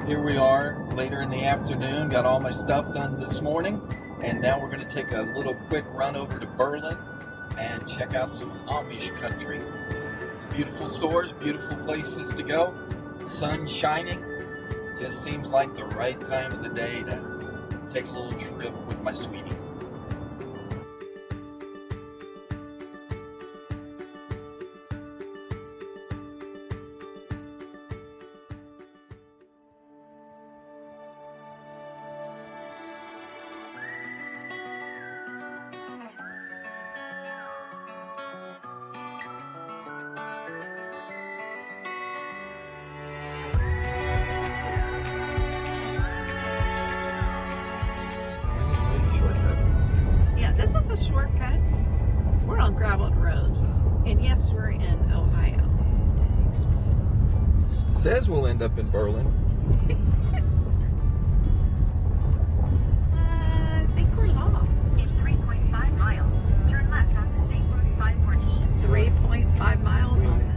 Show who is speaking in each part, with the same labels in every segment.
Speaker 1: Here we are later in the afternoon, got all my stuff done this morning, and now we're going to take a little quick run over to Berlin and check out some Amish country. Beautiful stores, beautiful places to go, sun shining. Just seems like the right time of the day to take a little trip with my sweetie.
Speaker 2: This is a shortcut. We're on graveled road. And yes, we're in Ohio.
Speaker 1: Says we'll end up in Berlin.
Speaker 2: I think we're lost.
Speaker 3: In 3.5 miles, turn left onto State Road 514.
Speaker 2: 3.5 miles on it.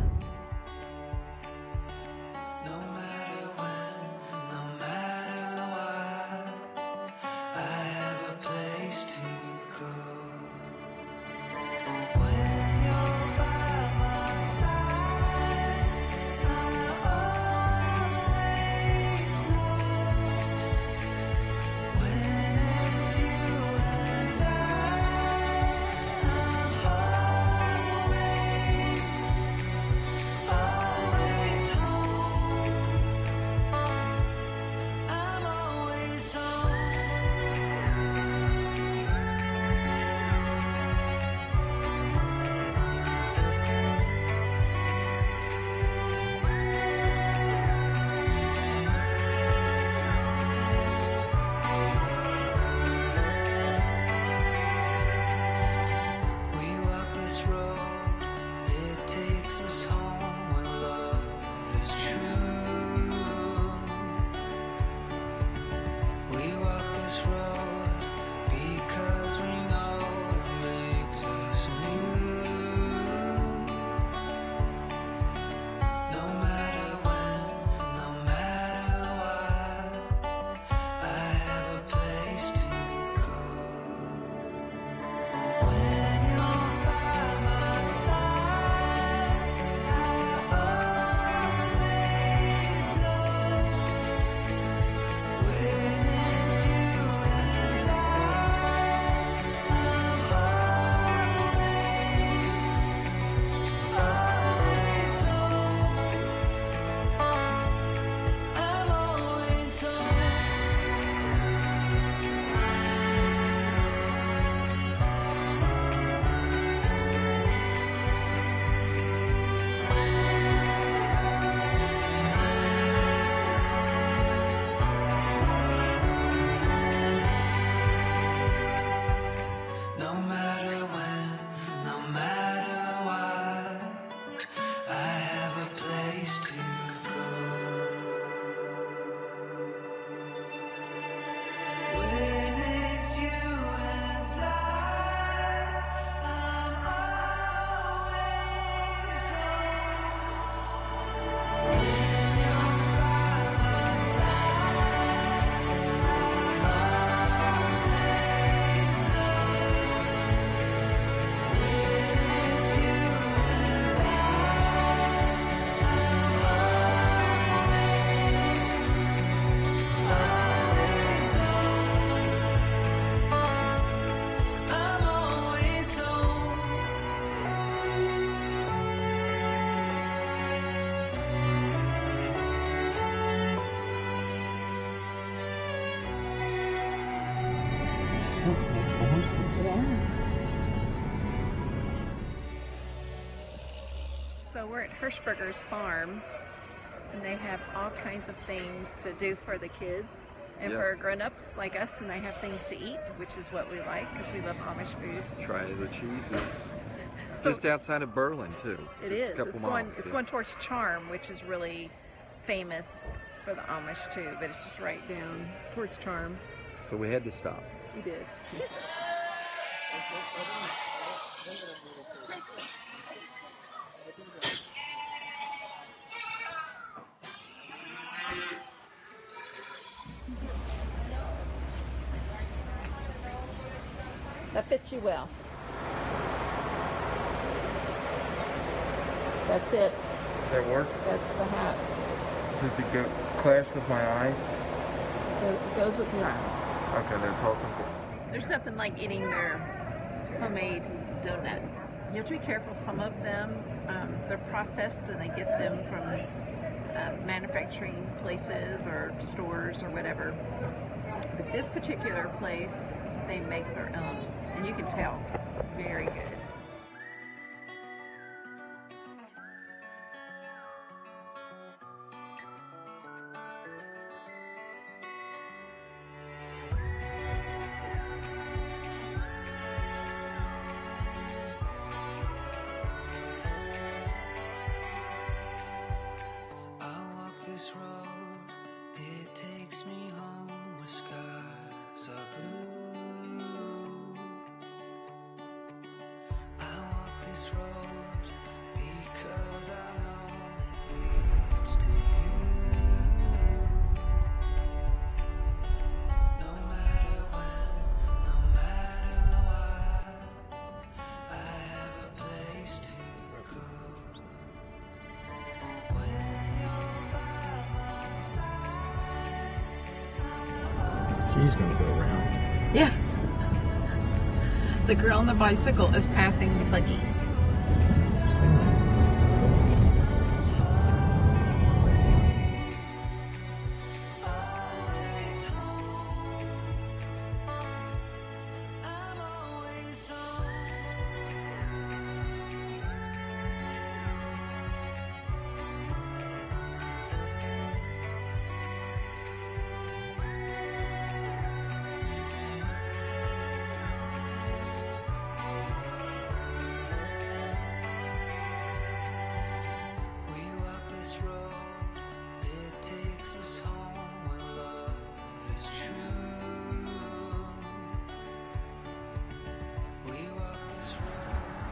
Speaker 2: So we're at Hirschberger's farm, and they have all kinds of things to do for the kids and for grown-ups like us, and they have things to eat, which is what we like because we love Amish food.
Speaker 1: Try the cheeses. Just outside of Berlin too.
Speaker 2: It is. It's going towards Charm, which is really famous for the Amish too, but it's just right down towards Charm.
Speaker 1: So we had to stop.
Speaker 2: We did. That fits you well. That's it.
Speaker 4: That work?
Speaker 2: That's the hat.
Speaker 4: Does it go clash with my eyes?
Speaker 2: It goes with your eyes.
Speaker 4: Okay, that's awesome.
Speaker 2: There's nothing like eating their homemade donuts. You have to be careful. Some of them, they're processed and they get them from manufacturing places or stores or whatever. But this particular place, they make their own. And you can tell, very good.
Speaker 5: This road, it takes me home where skies are blue. I walk this road because I know it leads to you. No matter when, no matter what, I have a place to go.
Speaker 4: She's gonna go around.
Speaker 2: Yeah. The girl on the bicycle is passing the buggy.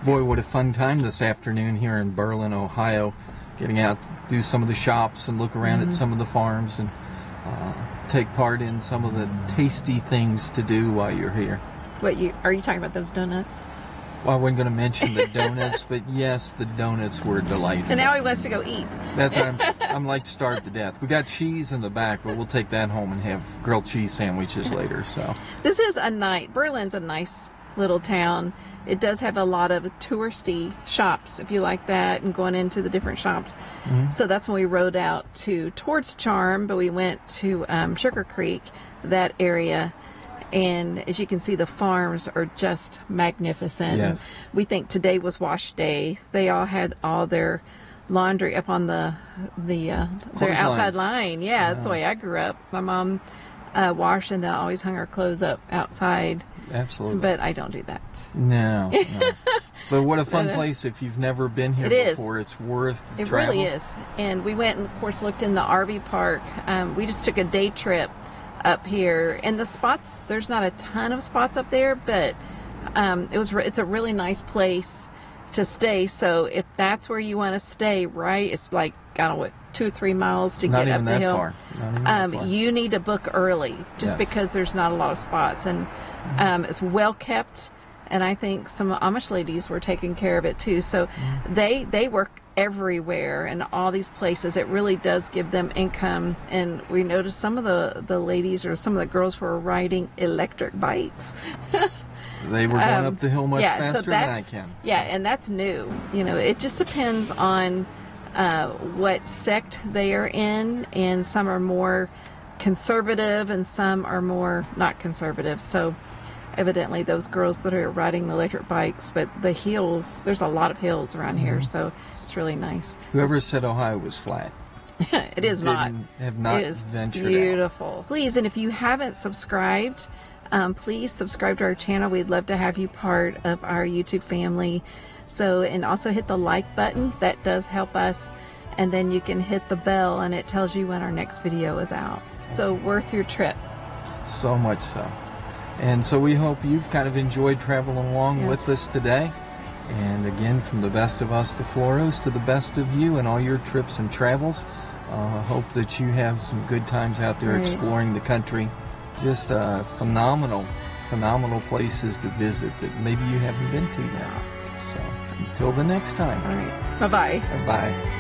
Speaker 1: Boy, what a fun time this afternoon here in Berlin, Ohio. Getting out, do some of the shops and look around at some of the farms and take part in some of the tasty things to do while you're here.
Speaker 2: What are you talking about those donuts?
Speaker 1: Well, I wasn't going to mention the donuts, but yes, the donuts were delightful.
Speaker 2: And now he wants to go eat.
Speaker 1: That's I'm like starved to death. We got cheese in the back, but we'll take that home and have grilled cheese sandwiches later. So
Speaker 2: this is Berlin's a nice little town. It does have a lot of touristy shops, if you like that, and going into the different shops. So that's when we rode out towards Charm, but we went to Sugar Creek, that area. And as you can see, the farms are just magnificent.
Speaker 1: Yes.
Speaker 2: We think today was wash day. They all had all their laundry up on their outside line. Yeah, that's the way I grew up. My mom washed and then always hung her clothes up outside.
Speaker 1: Absolutely.
Speaker 2: But I don't do that.
Speaker 1: No. But what a fun place if you've never been here before. It's worth the travel.
Speaker 2: It really is. And we went and, of course, looked in the RV park. We just took a day trip up here. And the spots, there's not a ton of spots up there, but it's a really nice place to stay. So if that's where you want to stay, right, it's like, I don't know, what, 2 or 3 miles to get up the hill.
Speaker 1: Not even that far.
Speaker 2: You need to book early just because there's not a lot of spots. And it's well kept, and I think some Amish ladies were taking care of it too. So they work everywhere in all these places. It really does give them income. And we noticed some of the ladies or some of the girls were riding electric bikes.
Speaker 1: They were going up the hill much faster than I can.
Speaker 2: Yeah, and that's new. You know, it just depends on what sect they are in, and some are more conservative and some are more not conservative. So evidently those girls that are riding the electric bikes, but the hills, there's a lot of hills around here, so it's really nice.
Speaker 1: Whoever said Ohio was flat.
Speaker 2: It is not.
Speaker 1: Have not
Speaker 2: it is
Speaker 1: ventured
Speaker 2: beautiful.
Speaker 1: out.
Speaker 2: Please, and if you haven't subscribed, please subscribe to our channel. We'd love to have you part of our YouTube family. So, and also hit the like button. That does help us. And then you can hit the bell and it tells you when our next video is out. So worth your trip.
Speaker 1: So much so. And so we hope you've kind of enjoyed traveling along with us today. And again, from the best of us, the Floros, to the best of you and all your trips and travels. Hope that you have some good times out there exploring the country. Just a phenomenal phenomenal places to visit that maybe you haven't been to yet. So until the next time.
Speaker 2: All right. Bye-bye.
Speaker 1: Bye.